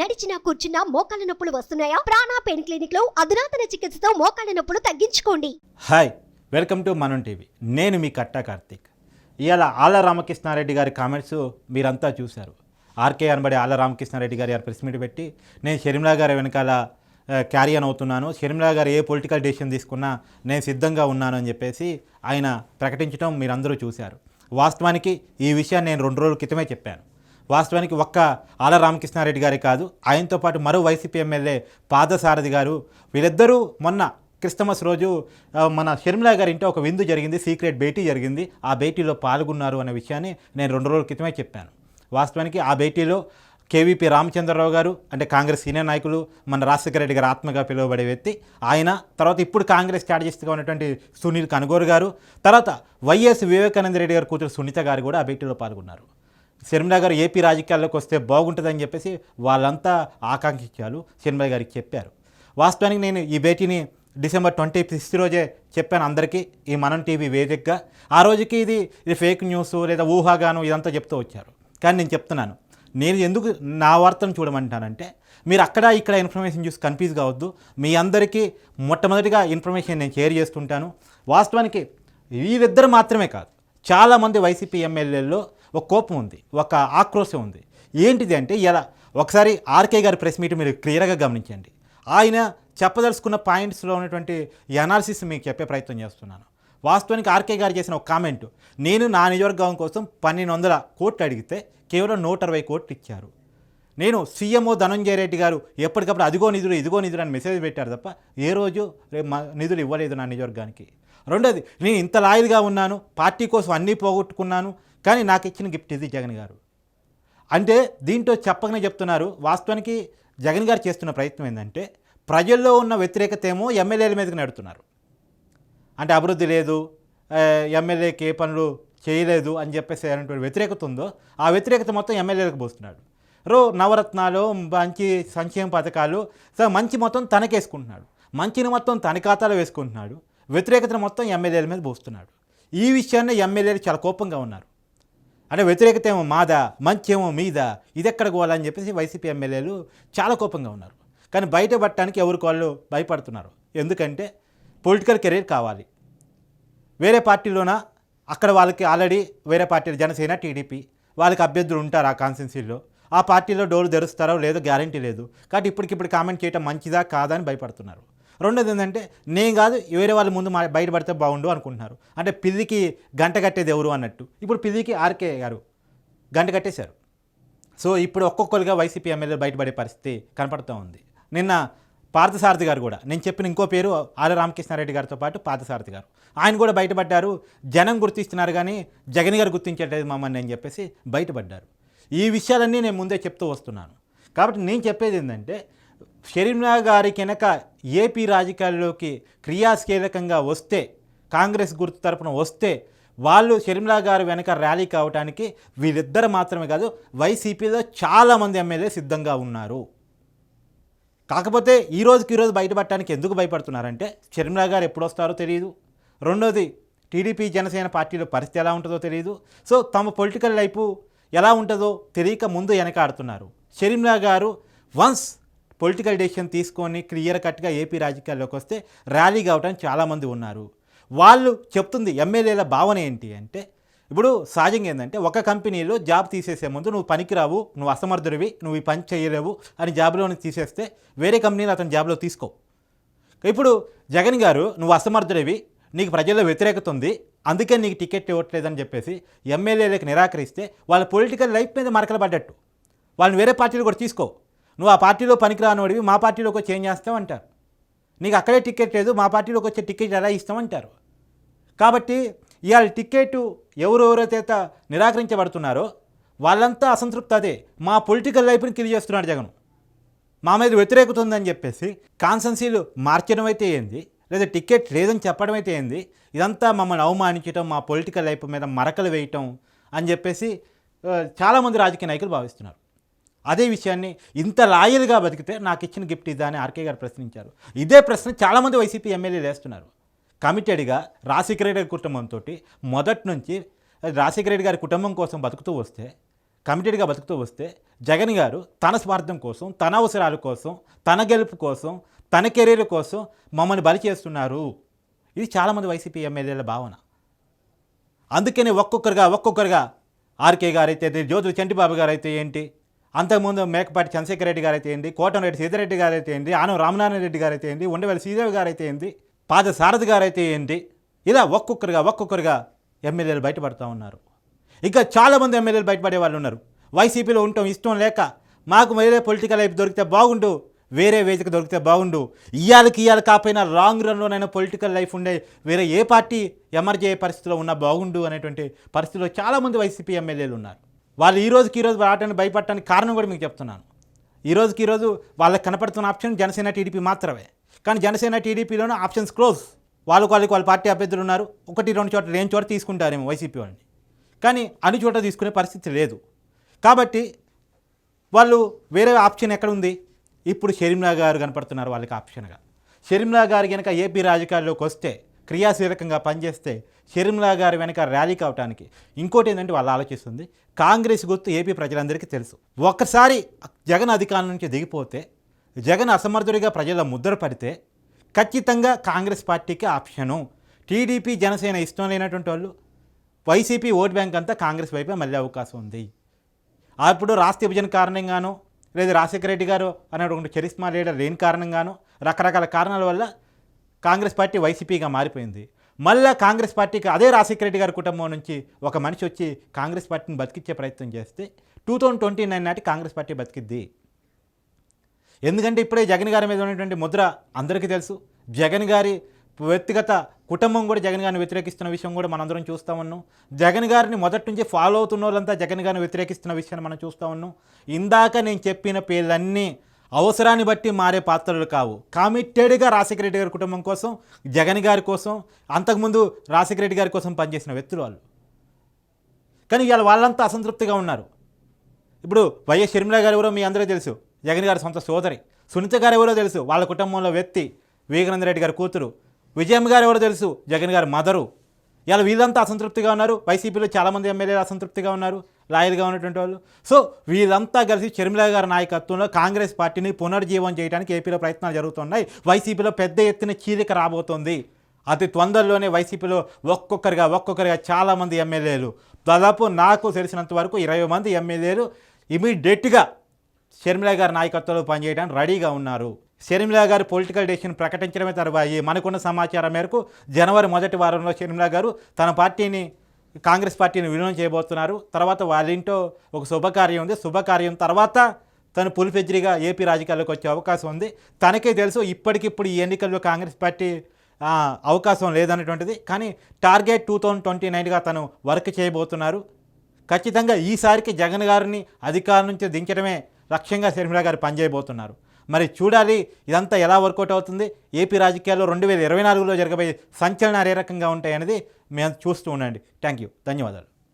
నడిచినా కూర్చున్నా మోకాళ్ళ నొప్పులు వస్తున్నాయా? ప్రాణా పెయిన్ క్లినిక్ లో అధునాతన చికిత్సతో మోకాళ్ళ నొప్పులు తగ్గించుకోండి. హాయ్, వెల్కమ్ టు మనం టీవీ. నేను మీ కట్టా కార్తీక్. ఇవాళ ఆళ్ల రామకృష్ణారెడ్డి గారి కామెంట్స్ మీరంతా చూశారు. ఆర్కే అనబడి ఆళ్ల రామకృష్ణారెడ్డి గారి ప్రెస్ మీట్ పెట్టి నేను షర్మిలా గారి వెనకాల క్యారియన్ అవుతున్నాను, షర్మిలా గారు ఏ పొలిటికల్ డెసిషన్ తీసుకున్నా నేను సిద్ధంగా ఉన్నాను అని చెప్పేసి ఆయన ప్రకటించడం మీరందరూ చూశారు. వాస్తవానికి ఈ విషయాన్ని నేను 2 రోజుల క్రితమే చెప్పాను. వాస్తవానికి ఒక్క ఆళ్ల రామకృష్ణారెడ్డి గారే కాదు, ఆయనతో పాటు మరో వైసీపీ ఎమ్మెల్యే పార్థసారథి గారు, వీళ్ళిద్దరూ మొన్న క్రిస్టమస్ రోజు మన షర్మిలా గారి ఇంట్లో ఒక విందు జరిగింది, సీక్రెట్ భేటీ జరిగింది. ఆ భేటీలో పాల్గొన్నారు అనే విషయాన్ని నేను 2 రోజుల క్రితమే చెప్పాను. వాస్తవానికి ఆ భేటీలో కేవీపీ రామచంద్రరావు గారు, అంటే కాంగ్రెస్ సీనియర్ నాయకులు, మన రాజశేఖర రెడ్డి గారు ఆత్మగా పిలువబడే వ్యక్తి ఆయన, తర్వాత ఇప్పుడు కాంగ్రెస్ స్ట్రాటజిస్ట్గా ఉన్నటువంటి సునీల్ కనుగోరు గారు, తర్వాత వైఎస్ వివేకానంద రెడ్డి గారు కూతురు సునీత గారు కూడా ఆ భేటీలో పాల్గొన్నారు. షర్మిలా గారు ఏపీ రాజకీయాల్లోకి వస్తే బాగుంటుందని చెప్పేసి వాళ్ళంతా ఆకాంక్షించారు, షర్మిలా గారికి చెప్పారు. వాస్తవానికి నేను ఈ భేటీని December 26 రోజే చెప్పాను అందరికీ, ఈ మనం టీవీ వేదికగా. ఆ రోజుకి ఇది ఫేక్ న్యూస్ లేదా ఊహాగానం ఇదంతా చెప్తూ వచ్చారు. కానీ నేను చెప్తున్నాను, నేను ఎందుకు నా వార్తను చూడమంటానంటే, మీరు అక్కడ ఇక్కడ ఇన్ఫర్మేషన్ చూసి కన్ఫ్యూజ్ కావద్దు. మీ అందరికీ మొట్టమొదటిగా ఇన్ఫర్మేషన్ నేను షేర్ చేస్తుంటాను. వాస్తవానికి వీరిద్దరు మాత్రమే కాదు, చాలామంది వైసీపీ ఎమ్మెల్యేల్లో ఒక కోపం ఉంది, ఒక ఆక్రోశం ఉంది. ఏంటిది అంటే, ఇలా ఒకసారి ఆర్కే గారి ప్రెస్ మీట్ మీరు క్లియర్గా గమనించండి. ఆయన చెప్పదలుచుకున్న పాయింట్స్లో ఉన్నటువంటి అనాలిసిస్ మీకు చెప్పే ప్రయత్నం చేస్తున్నాను. వాస్తవానికి ఆర్కే గారు చేసిన ఒక కామెంట్, నేను నా నియోజకవర్గం కోసం 1200 కోట్లు అడిగితే కేవలం 160 కోట్లు ఇచ్చారు. నేను సీఎంఓ ధనంజయ రెడ్డి గారు ఎప్పటికప్పుడు అదిగో నిధులు ఇదిగో నిధులు అని మెసేజ్ పెట్టారు తప్ప ఏ రోజు నిధులు ఇవ్వలేదు నా నియోజకవర్గానికి. రెండోది, నేను ఇంత లాయల్గా ఉన్నాను, పార్టీ కోసం అన్నీ పోగొట్టుకున్నాను, కానీ నాకు ఇచ్చిన గిఫ్ట్ ఇది జగన్ గారు అంటే. దీంట్లో చెప్పకనే చెప్తున్నారు. వాస్తవానికి జగన్ గారు చేస్తున్న ప్రయత్నం ఏంటంటే, ప్రజల్లో ఉన్న వ్యతిరేకత ఏమో ఎమ్మెల్యేల మీదకి నడుతున్నారు. అంటే అభివృద్ధి లేదు, ఎమ్మెల్యేకి ఏ పనులు చేయలేదు అని చెప్పేసి అనేటువంటి వ్యతిరేకత ఉందో, ఆ వ్యతిరేకత మొత్తం ఎమ్మెల్యేలకు పోస్తున్నాడు. నవరత్నాలు, మంచి సంక్షేమ పథకాలు, మంచి మొత్తం తనకేసుకుంటున్నాడు, మంచిని మొత్తం తన ఖాతాలో వేసుకుంటున్నాడు, వ్యతిరేకతను మొత్తం ఎమ్మెల్యేల మీద పోస్తున్నాడు. ఈ విషయాన్ని ఎమ్మెల్యేలు చాలా కోపంగా ఉన్నారు. అంటే వ్యతిరేకత ఏమో మాదా, మంచి ఏమో మీదా, ఇది ఎక్కడ పోవాలని చెప్పేసి వైసీపీ ఎమ్మెల్యేలు చాలా కోపంగా ఉన్నారు. కానీ బయట పట్టడానికి ఎవరికి వాళ్ళు భయపడుతున్నారు. ఎందుకంటే పొలిటికల్ కెరీర్ కావాలి. వేరే పార్టీలోన అక్కడ వాళ్ళకి ఆల్రెడీ వేరే పార్టీలు జనసేన, టీడీపీ వాళ్ళకి అభ్యర్థులు ఉంటారు ఆ కాన్స్టిట్యున్సీలో. ఆ పార్టీలో డోర్ తెరుస్తారో లేదో గ్యారంటీ లేదు. కాబట్టి ఇప్పటికిప్పుడు కామెంట్ చేయడం మంచిదా కాదా అని భయపడుతున్నారు. రెండోది ఏంటంటే, నేను కాదు వేరే వాళ్ళ ముందు బయటపడితే బాగుండు అనుకుంటున్నారు. అంటే పిల్లికి గంట కట్టేది ఎవరు అన్నట్టు, ఇప్పుడు పిల్లికి ఆర్కే గారు గంట కట్టేశారు. సో ఇప్పుడు ఒక్కొక్కరుగా వైసీపీ ఎమ్మెల్యేలు బయటపడే పరిస్థితి కనపడుతూ ఉంది. నిన్న పార్థసారథి గారు కూడా, నేను చెప్పిన ఇంకో పేరు ఆళ్ల రామకృష్ణారెడ్డి గారితో పాటు పార్థసారథి గారు, ఆయన కూడా బయటపడ్డారు. జనం గుర్తిస్తున్నారు కానీ జగన్ గారు గుర్తించట్లేదు మమ్మల్ని అని చెప్పేసి బయటపడ్డారు. ఈ విషయాలన్నీ నేను ముందే చెప్తూ వస్తున్నాను. కాబట్టి నేను చెప్పేది ఏంటంటే, షర్మిలా గారికి వెనక ఏపీ రాజకీయాల్లోకి క్రియాశీలకంగా వస్తే, కాంగ్రెస్ గుర్తు తరపున వస్తే, వాళ్ళు షర్మిలా గారు వెనక ర్యాలీ కావడానికి వీళ్ళిద్దరు మాత్రమే కాదు, వైసీపీలో చాలామంది ఎమ్మెల్యే సిద్ధంగా ఉన్నారు. కాకపోతే ఈరోజు బయటపడటానికి ఎందుకు భయపడుతున్నారంటే, షర్మిలా గారు ఎప్పుడు వస్తారో తెలియదు. రెండోది, టీడీపీ జనసేన పార్టీలో పరిస్థితి ఎలా ఉంటుందో తెలియదు. సో తమ పొలిటికల్ లైఫ్ ఎలా ఉంటుందో తెలియక ముందు వెనక ఆడుతున్నారు. షర్మిలా గారు వన్స్ పొలిటికల్ డెసిషన్ తీసుకొని క్లియర్ కట్గా ఏపీ రాజకీయాల్లోకి వస్తే ర్యాలీ కావడానికి చాలామంది ఉన్నారు. వాళ్ళు చెప్తుంది ఎమ్మెల్యేల భావన ఏంటి అంటే, ఇప్పుడు సహజంగా ఏంటంటే, ఒక కంపెనీలో జాబ్ తీసేసే ముందు నువ్వు పనికిరావు, నువ్వు అసమర్థుడివి, నువ్వు ఈ పని చేయలేవు అని జాబ్లోని తీసేస్తే వేరే కంపెనీలు అతని జాబ్లో తీసుకో. ఇప్పుడు జగన్ గారు నువ్వు అసమర్థుడివి, నీకు ప్రజల్లో వ్యతిరేకత ఉంది, అందుకే నీకు టికెట్ ఇవ్వట్లేదని చెప్పేసి ఎమ్మెల్యేలకు నిరాకరిస్తే వాళ్ళ పొలిటికల్ లైఫ్ మీద మరకలు పడ్డట్టు. వాళ్ళని వేరే పార్టీలు కూడా తీసుకో, నువ్వు ఆ పార్టీలో పనికిరానోడివి, మా పార్టీలోకి వచ్చి ఏం చేస్తామంటారు. నీకు అక్కడే టికెట్ లేదు, మా పార్టీలోకి వచ్చే టికెట్ ఎలా ఇస్తామంటారు. కాబట్టి ఇవాళ టికెట్ ఎవరెవరైతే నిరాకరించబడుతున్నారో వాళ్ళంతా అసంతృప్తి అదే. మా పొలిటికల్ లైఫ్ని కిల్ చేస్తున్నాడు జగన్, మా మీద వ్యతిరేకత ఉందని చెప్పేసి కాన్సెన్సీలు మార్చడం అయితే ఏంది, లేదా టికెట్ లేదని చెప్పడం అయితే ఏంది, ఇదంతా మమ్మల్ని అవమానించడం, మా పొలిటికల్ లైఫ్ మీద మరకలు వేయటం అని చెప్పేసి చాలామంది రాజకీయ నాయకులు భావిస్తున్నారు. అదే విషయాన్ని ఇంత లాయల్గా బతికితే నాకు ఇచ్చిన గిఫ్ట్ ఇదా అని ఆర్కే గారు ప్రశ్నించారు. ఇదే ప్రశ్న చాలామంది వైసీపీ ఎమ్మెల్యేలు వేస్తున్నారు. కమిటెడ్గా రాజశేఖర రెడ్డి గారి కుటుంబంతో మొదటి నుంచి రాజశేఖర రెడ్డి గారి కుటుంబం కోసం బతుకుతూ వస్తే కమిటెడ్గా బతుకుతూ వస్తే జగన్ గారు తన స్వార్థం కోసం, తన అవసరాల కోసం, తన గెలుపు కోసం, తన కెరీర్ కోసం మమ్మల్ని బలి చేస్తున్నారు. ఇది చాలామంది వైసీపీ ఎమ్మెల్యేల భావన. అందుకనే ఒక్కొక్కరుగా ఆర్కే గారు అయితే, జ్యోతుల చంటిబాబు గారు అయితే ఏంటి, అంతకుముందు మేకపాటి చంద్రశేఖర్ రెడ్డి గారు అయితే ఏంటి, కోటంరెడ్డి సీతారెడ్డి గారు అయితే ఏంటి, ఆనం రామనారాయణ రెడ్డి గారు అయితే ఏంటి, ఉండవల్లి శ్రీదేవి గారు అయితే ఏంటి, పాద సారథి గారు అయితే ఏంటి, ఇలా ఒక్కొక్కరుగా ఎమ్మెల్యేలు బయటపడుతూ ఉన్నారు. ఇంకా చాలామంది ఎమ్మెల్యేలు బయటపడే వాళ్ళు ఉన్నారు. వైసీపీలో ఉండటం ఇష్టం లేక మాకు వేరే పొలిటికల్ లైఫ్ దొరికితే బాగుండు, వేరే వేదిక దొరికితే బాగుండు, ఇవాళ కాకపోయినా లాంగ్ రన్లోనైనా పొలిటికల్ లైఫ్ ఉండే వేరే ఏ పార్టీ ఎమర్జ్ అయ్యే పరిస్థితిలో ఉన్నా బాగుండు అనేటువంటి పరిస్థితిలో చాలామంది వైసీపీ ఎమ్మెల్యేలు ఉన్నారు. వాళ్ళు ఈ రోజు రావడానికి భయపడటానికి కారణం కూడా మీకు చెప్తున్నాను. ఈ రోజు వాళ్ళకి కనపడుతున్న ఆప్షన్ జనసేన టీడీపీ మాత్రమే. కానీ జనసేన టీడీపీలోనే ఆప్షన్స్ క్లోజ్. వాళ్ళ పార్టీ అభ్యర్థులు ఉన్నారు, 1-2 చోట్ల లేని చోట తీసుకుంటారేమో వైసీపీ వాళ్ళని, కానీ అన్ని చోట్ల తీసుకునే పరిస్థితి లేదు. కాబట్టి వాళ్ళు వేరే ఆప్షన్ ఎక్కడ ఉంది? ఇప్పుడు షర్మిలా గారు కనపడుతున్నారు వాళ్ళకి ఆప్షన్గా. షర్మిలా గారు కనుక ఏపీ రాజకీయాల్లోకి వస్తే, క్రియాశీలకంగా పనిచేస్తే, షర్మిలా గారు వెనక ర్యాలీ కావడానికి ఇంకోటి ఏంటంటే వాళ్ళు ఆలోచిస్తుంది కాంగ్రెస్ గుర్తు ఏపీ ప్రజలందరికీ తెలుసు. ఒక్కసారి జగన్ అధికారం నుంచి దిగిపోతే, జగన్ అసమర్థుడిగా ప్రజల ముద్ర పడితే ఖచ్చితంగా కాంగ్రెస్ పార్టీకి ఆప్షను. టీడీపీ జనసేన ఇష్టం లేనటువంటి వాళ్ళు వైసీపీ ఓట్ బ్యాంక్ అంతా కాంగ్రెస్ వైపే మళ్ళీ అవకాశం ఉంది. అప్పుడు రాష్ట్ర విభజన కారణంగానో, లేదా రాజశేఖర రెడ్డి గారు అనేటువంటి చరిస్మా లీడర్ లేని కారణంగానో, రకరకాల కారణాల వల్ల కాంగ్రెస్ పార్టీ వైసీపీగా మారిపోయింది. మళ్ళీ కాంగ్రెస్ పార్టీకి అదే రాజశేఖర రెడ్డి గారి కుటుంబం నుంచి ఒక మనిషి వచ్చి కాంగ్రెస్ పార్టీని బతికించే ప్రయత్నం చేస్తే 2029 నాటి కాంగ్రెస్ పార్టీ బతికిద్ది. ఎందుకంటే ఇప్పుడే జగన్ గారి మీద ఉన్నటువంటి ముద్ర అందరికీ తెలుసు. జగన్ గారి వ్యక్తిగత కుటుంబం కూడా జగన్ గారిని వ్యతిరేకిస్తున్న విషయం కూడా మనందరం చూస్తూ ఉన్నాం. జగన్ గారిని మొదటి నుంచి ఫాలో అవుతున్న వాళ్ళంతా జగన్ గారిని వ్యతిరేకిస్తున్న విషయాన్ని మనం చూస్తూ ఉన్నాం. ఇందాక నేను చెప్పిన పేర్లన్నీ అవసరాన్ని బట్టి మారే పాత్రలు కావు. కమిటెడ్గా రాజశేఖర రెడ్డి గారి కుటుంబం కోసం, జగన్ గారి కోసం, అంతకుముందు రాజశేఖర రెడ్డి గారి కోసం పనిచేసిన వ్యక్తులు వాళ్ళు. కానీ ఇవాళ వాళ్ళంతా అసంతృప్తిగా ఉన్నారు. ఇప్పుడు వైఎస్ షర్మిల గారు ఎవరో మీ అందరికీ తెలుసు, జగన్ గారి సొంత సోదరి. సునీత గారు ఎవరో తెలుసు, వాళ్ళ కుటుంబంలో వ్యక్తి. వివేకానంద రెడ్డి గారి కూతురు. విజయమ్మ గారు ఎవరో తెలుసు, జగన్ గారి మదరు. ఇలా వీళ్ళంతా అసంతృప్తిగా ఉన్నారు. వైసీపీలో చాలామంది ఎమ్మెల్యేలు అసంతృప్తిగా ఉన్నారు, లాయర్గా ఉన్నటువంటి వాళ్ళు. సో వీళ్ళంతా కలిసి షర్మిల గారి నాయకత్వంలో కాంగ్రెస్ పార్టీని పునర్జీవం చేయడానికి ఏపీలో ప్రయత్నాలు జరుగుతున్నాయి. వైసీపీలో పెద్ద ఎత్తున చీలిక రాబోతోంది. అతి తొందరలోనే వైసీపీలో ఒక్కొక్కరిగా చాలామంది ఎమ్మెల్యేలు, దాదాపు నాకు తెలిసినంత వరకు 20 మంది ఎమ్మెల్యేలు ఇమీడియట్గా షర్మిల గారి నాయకత్వంలో పనిచేయడానికి రెడీగా ఉన్నారు. షర్మిల గారు పొలిటికల్ డెసిషన్ ప్రకటించడమే తర్వాత మనకున్న సమాచారం మేరకు జనవరి మొదటి వారంలో షర్మిల గారు తన పార్టీని, కాంగ్రెస్ పార్టీని విలీనం చేయబోతున్నారు. తర్వాత వాళ్ళింటో ఒక శుభకార్యం ఉంది. శుభకార్యం తర్వాత తను పులిఫెజ్రీగా ఏపీ రాజకీయాల్లోకి వచ్చే అవకాశం ఉంది. తనకే తెలుసు ఇప్పటికిప్పుడు ఈ ఎన్నికల్లో కాంగ్రెస్ పార్టీ అవకాశం లేదనేటువంటిది. కానీ టార్గెట్ 2029గా తను వర్క్ చేయబోతున్నారు. ఖచ్చితంగా ఈసారికి జగన్ గారిని అధికారం నుంచి దించడమే లక్ష్యంగా షర్మిల గారు పనిచేయబోతున్నారు. మరి చూడాలి ఇదంతా ఎలా వర్కౌట్ అవుతుంది. ఏపీ రాజకీయాల్లో 2024లో జరగబోయే సంచలనాలు ఏ రకంగా ఉంటాయనేది మేము చూస్తూ ఉండండి. థ్యాంక్ యూ, ధన్యవాదాలు.